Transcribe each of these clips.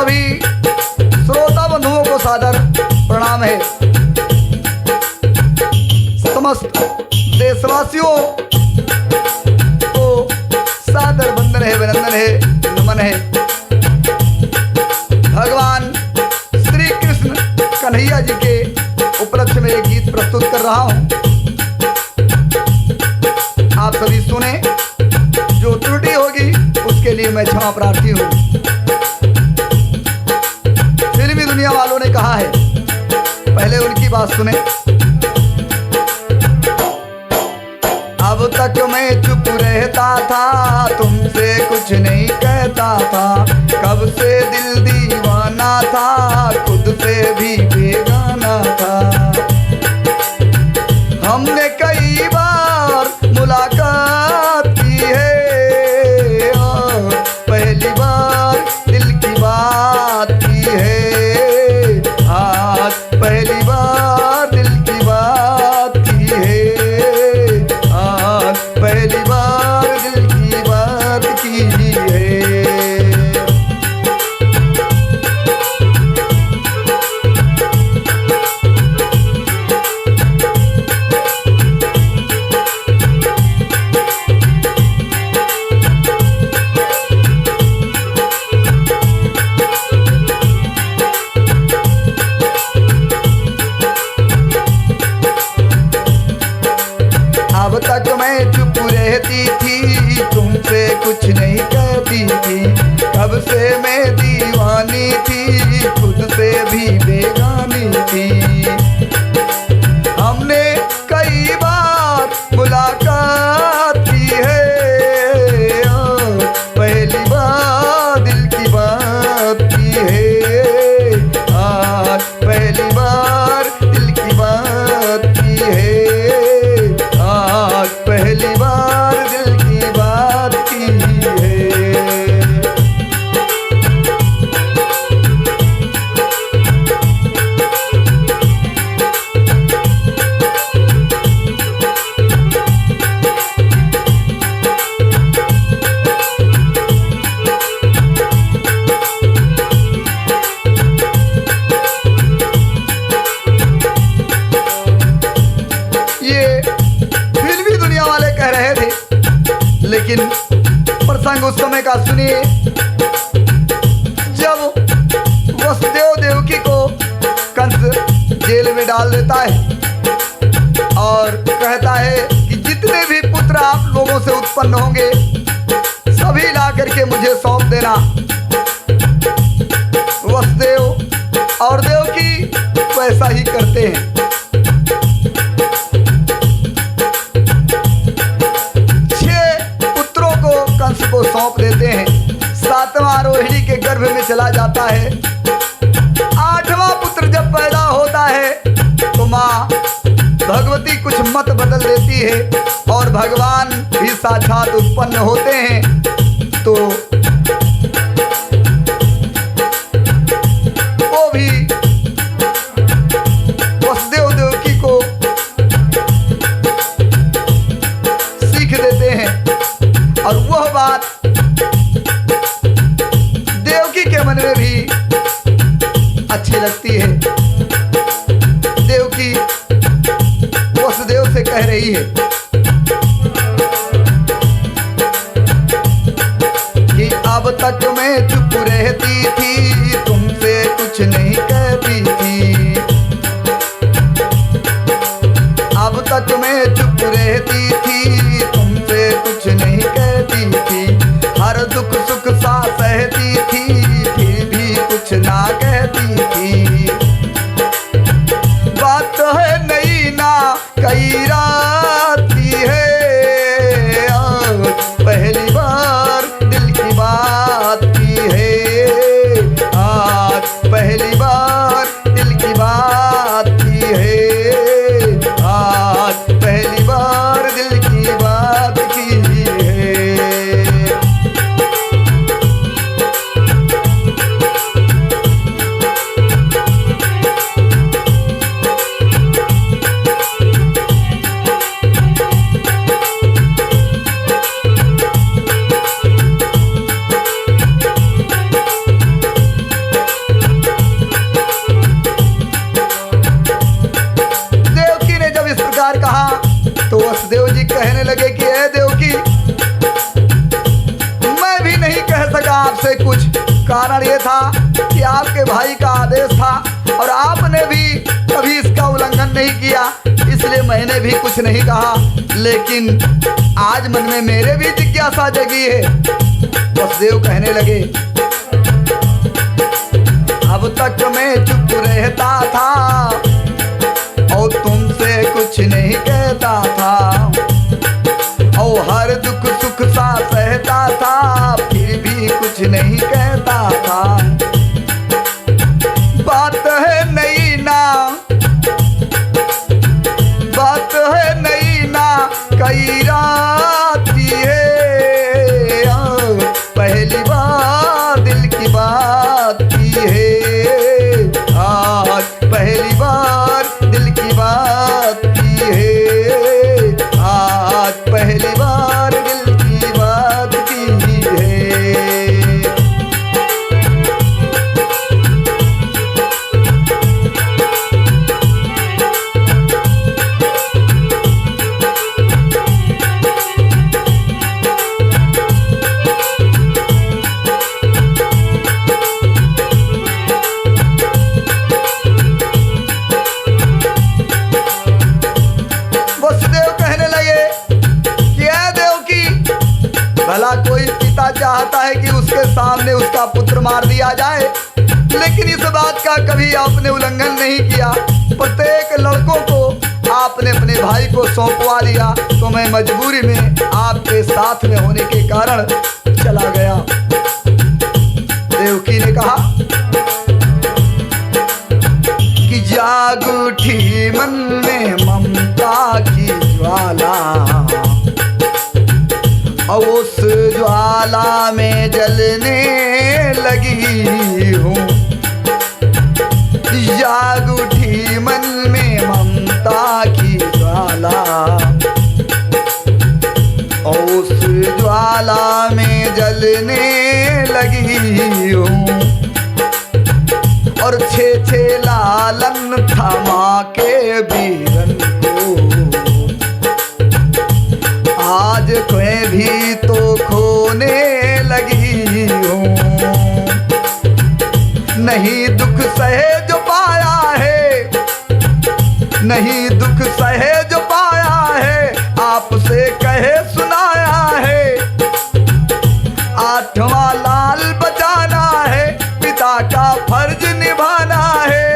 सभी श्रोता बंधुओं को सादर प्रणाम है। समस्त देशवासियों को सादर वंदन है, अभिनंदन है, नमन है। भगवान श्री कृष्ण कन्हैया जी के उपलक्ष्य में एक गीत प्रस्तुत कर रहा हूं। आप सभी सुने। जो त्रुटि होगी उसके लिए मैं क्षमा प्रार्थी हूं। फिल्मी दुनिया वालों ने कहा है, पहले उनकी बात सुने। अब तक मैं चुप रहता था, तुमसे कुछ नहीं कहता था। कब से दिल दीवाना था, खुद से भी बेगाना था। हमने कई बार मुलाकात की है और पहली बार दिल की बात की है। आज पहली बार दिल की बात की है। आज पहली बार दिल की बात की है। अब तक मैं चुप रहती थी, तुमसे कुछ नहीं कहती थी। कब से मैं दीवानी थी, खुद से भी बेगानी थी। हमने कई बार मुलाकात की है और पहली बार दिल की बात की है। आज पहली बार दिल की बात की है। आज पहली बार दिल की बात की है। लेकिन प्रसंग उस समय का सुनिए, जब वसुदेव देवकी को कंस जेल में डाल देता है और कहता है कि जितने भी पुत्र आप लोगों से उत्पन्न होंगे सभी ला करके मुझे सौंप देना। वसुदेव और देवकी वैसा ही करते हैं। को सौंप देते हैं। 7वां रोहिणी के गर्भ में चला जाता है। 8वां पुत्र जब पैदा होता है तो माँ भगवती कुछ मत बदल देती है और भगवान भी साक्षात उत्पन्न होते हैं। तो वो भी वसुदेव देवकी को सीख देते हैं और वह बात देवकी के मन में भी अच्छी लगती है। देवकी वसुदेव से कह रही है कि अब तक मैं चुप रहती थी, तुमसे कुछ नहीं कहती थी। अब तक मैं चुप रहती थी, तुमसे कुछ नहीं कहती थी। हर दुख सुख सा सहती थी, फिर भी कुछ ना कहती थी। बात है नई ना कई रात की है और पहली बार दिल की बात की है। आज पहली बार दिल की बात की है। आज पहली बार दिल की बात की है। से कुछ कारण ये था कि आपके भाई का आदेश था और आपने भी कभी इसका उल्लंघन नहीं किया, इसलिए मैंने भी कुछ नहीं कहा। लेकिन आज मन में मेरे भी जिज्ञासा जगी है। वसुदेव कहने लगे, अब तक मैं चुप रहता था और तुमसे कुछ नहीं कहता था और हर दुख सुख सा सहता था, फिर भी कुछ नहीं कहता था। बात है नहीं ना, बात है नहीं ना, कई राती है, पहली बार दिल की बात की है, आज पहली बार दिल की बात की है, आज पहली बार दिल की बात की है। भला कोई पिता चाहता है कि उसके सामने उसका पुत्र मार दिया जाए, लेकिन इस बात का कभी आपने उल्लंघन नहीं किया। प्रत्येक लड़कों को आपने अपने भाई को सौंपवा दिया, तो मैं मजबूरी में आपके साथ में होने के कारण चला गया। देवकी ने कहा कि जाग उठी मन में ममता की ज्वाला, और उस ज्वाला में जलने लगी हूँ। जाग उठी मन में ममता की ज्वाला, और उस ज्वाला में जलने लगी हूँ। और छे लालन थमा के बीरन को, आज कोई भी तो खोने लगी हूँ। नहीं दुख सहे जो पाया है, नहीं दुख सहे जो पाया है, आपसे कहे सुनाया है। आठवां लाल बचाना है, पिता का फर्ज निभाना है।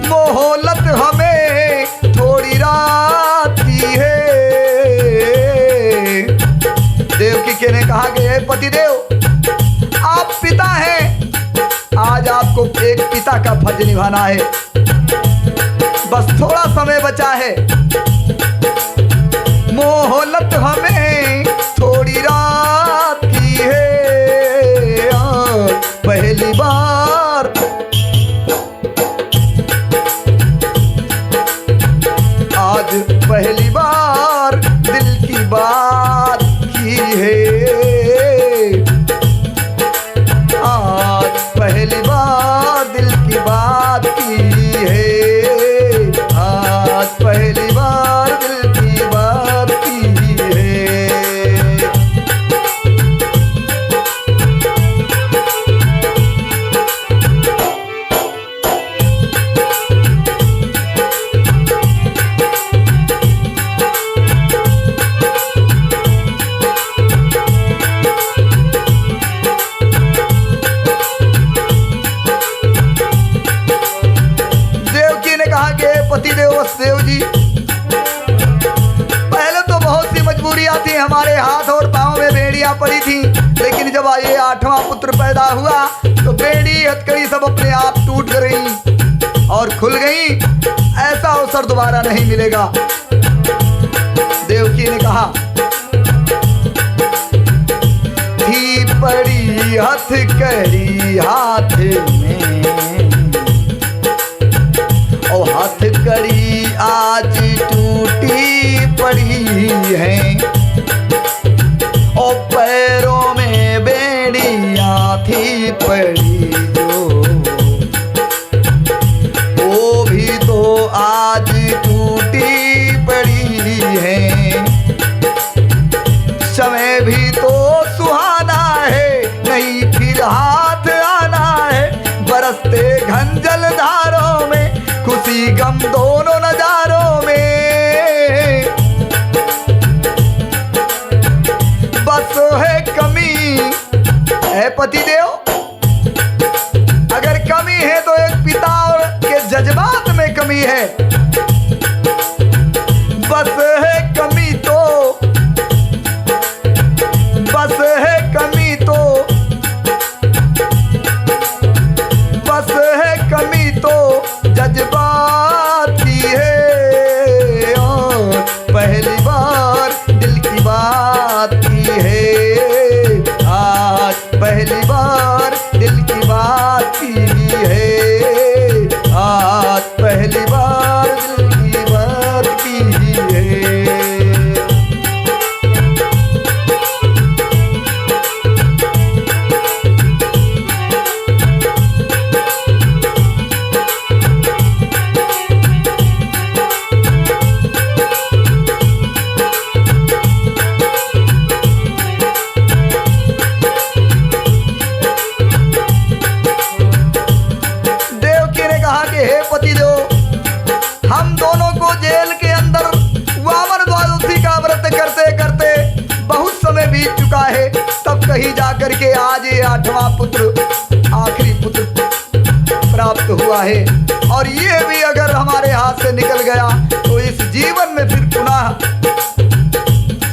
मोहलत हमें थोड़ी रात की है। देवकी ने कहा कि हे पतिदेव, आप पिता हैं, आज आपको एक पिता का फर्ज निभाना है। बस थोड़ा समय बचा है। मोहलत हमें थोड़ी रात की है, पहली बार आज पहली बार दिल की बात की है। आज पहली बार दिल की बात की है। आज पहली बार दिल की बात की है। पतिदेव वसुदेव जी, पहले तो बहुत सी मजबूरियां थी, हमारे हाथ और पांव में बेड़ियां पड़ी थी, लेकिन जब ये आठवां पुत्र पैदा हुआ तो बेड़ी हथकड़ी सब अपने आप टूट गई और खुल गई। ऐसा अवसर दोबारा नहीं मिलेगा। देवकी ने कहा, थी पड़ी हथकड़ी हाथ में, और हथकड़ी आज टूटी पड़ी है, और पैरों में बेड़ियां थी पड़ी जो, वो भी तो आज टूटी पड़ी है। चुका है, तब कहीं जाकर के आज ये 8वां पुत्र, आखिरी पुत्र प्राप्त हुआ है। और ये भी अगर हमारे हाथ से निकल गया तो इस जीवन में फिर पुनः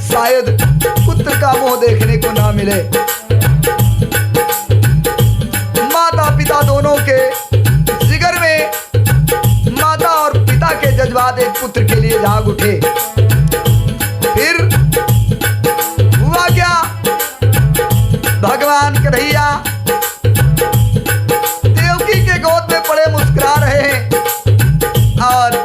शायद पुत्र का मुंह देखने को ना मिले। माता पिता दोनों के जिगर में माता और पिता के जज्बात एक पुत्र के लिए जाग उठे। फिर हुआ क्या, भगवान कन्हैया देवकी के गोद में पड़े मुस्कुरा रहे हैं और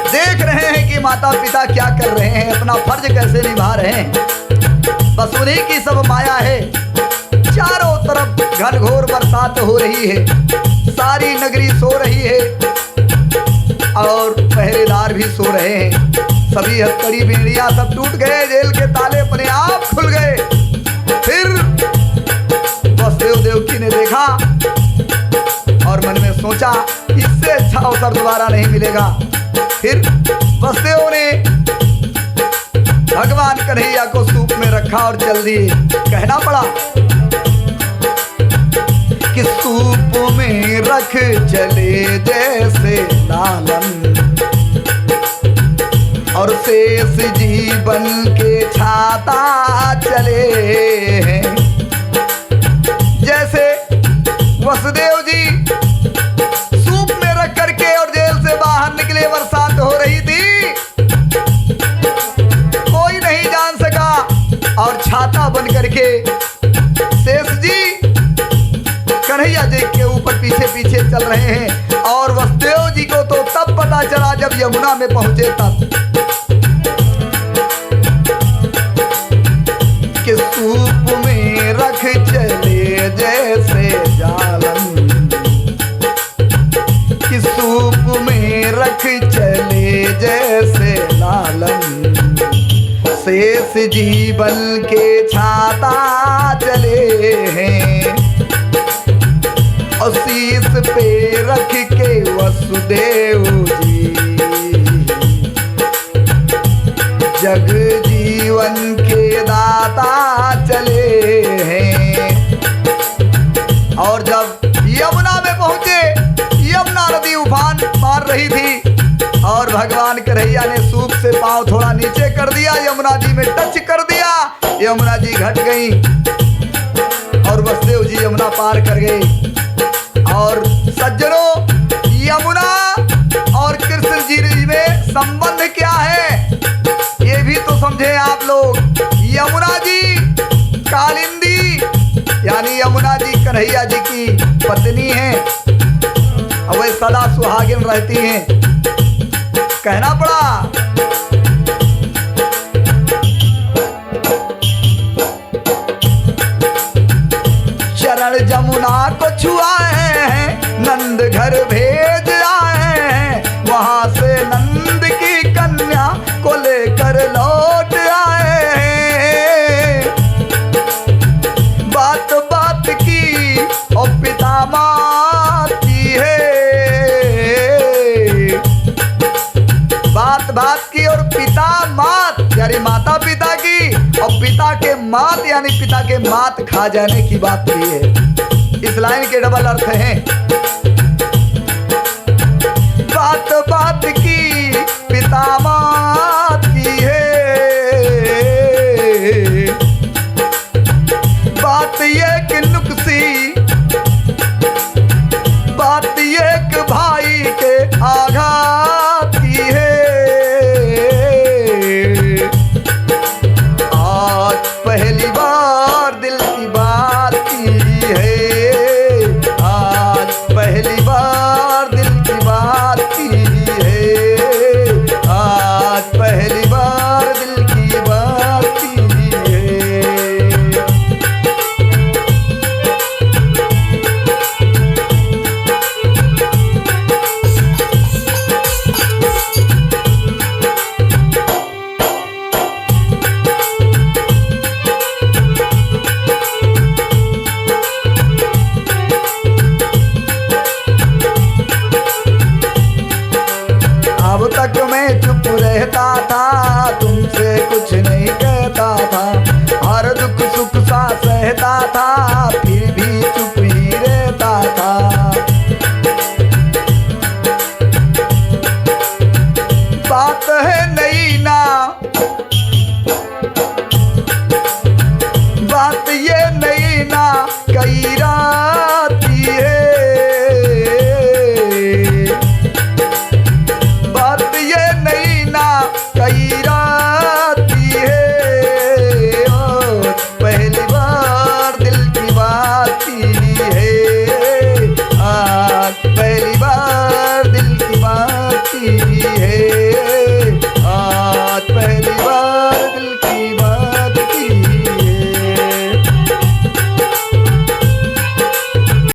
देख रहे हैं कि माता पिता क्या कर रहे हैं, अपना फर्ज कैसे निभा रहे हैं। बस उन्हीं की सब माया है। चारों तरफ घनघोर बरसात हो रही है, सारी नगरी सो रही है और पहरेदार भी सो रहे हैं। सभी हथकड़ी बेड़ियां सब टूट गए, जेल के ताले अपने आप खुल गए। फिर वसुदेव देवकी ने देखा और मन में सोचा इससे अच्छा अवसर दोबारा नहीं मिलेगा। फिर वसुदेव ने भगवान कन्हैया को सूप में रखा और चल दिए। कहना पड़ा कि सूप में रख चले जैसे लालन, और शेष जीवन के छाता चले हैं। जैसे वसुदेव जी सूप में रख करके और जेल से बाहर निकले, बरसात हो रही थी, कोई नहीं जान सका, और छाता बन करके शेष जी कन्हैया जी के ऊपर पीछे पीछे चल रहे हैं। और वसुदेव जी को तो तब पता चला जब यमुना में पहुंचे, तब कि सूप में रख चले जैसे जालन, कि सूप में रख चले जैसे लालन, शेष जीवन के छाता चले हैं। और शीश पे रख के वसुदेव जी जग जीवन के दाता चले हैं। और जब यमुना में पहुंचे, यमुना नदी उफान मार रही थी और भगवान कन्हैया ने सूप से पांव थोड़ा नीचे कर दिया, यमुना जी में टच कर दिया, यमुना जी घट गई और वसुदेव जी यमुना पार कर गए। और सज्जनों, यमुना और कृष्ण जी में संबंध क्या है ये भी तो समझे आप लोग। यमुना जी कालिंदी यानी यमुना जी कन्हैया जी की पत्नी हैं और वे सदा सुहागिन रहती हैं। कहना पड़ा चरण जमुना को छुआए हैं, नंद घर भेज आए हैं, वहां से नंद की कन्या को लेकर लौट आए हैं। बात बात की और पिता मात की है, बात बात की और पिता मात यानी माता पिता की, और पिता के मात यानी पिता के मात खा जाने की बात भी है। इस लाइन के डबल अर्थ हैं। बात बात की पिता मात की है, बात ये कि नुक्सी, बात ये कि भाई के आघात की है। आज पहली बार दिल की बात की है, आज पहली बार दिल की बात की है। चुप रहता था, तुमसे कुछ नहीं कहता था। हर दुख सुख सा सहता था, फिर भी चुप ही रहता था। बात है नई ना, बात ये नई ना कई राती है। बात ये नई ना कई राती है, और पहली बार दिल की बात की है। आज पहली बार दिल की बात की है।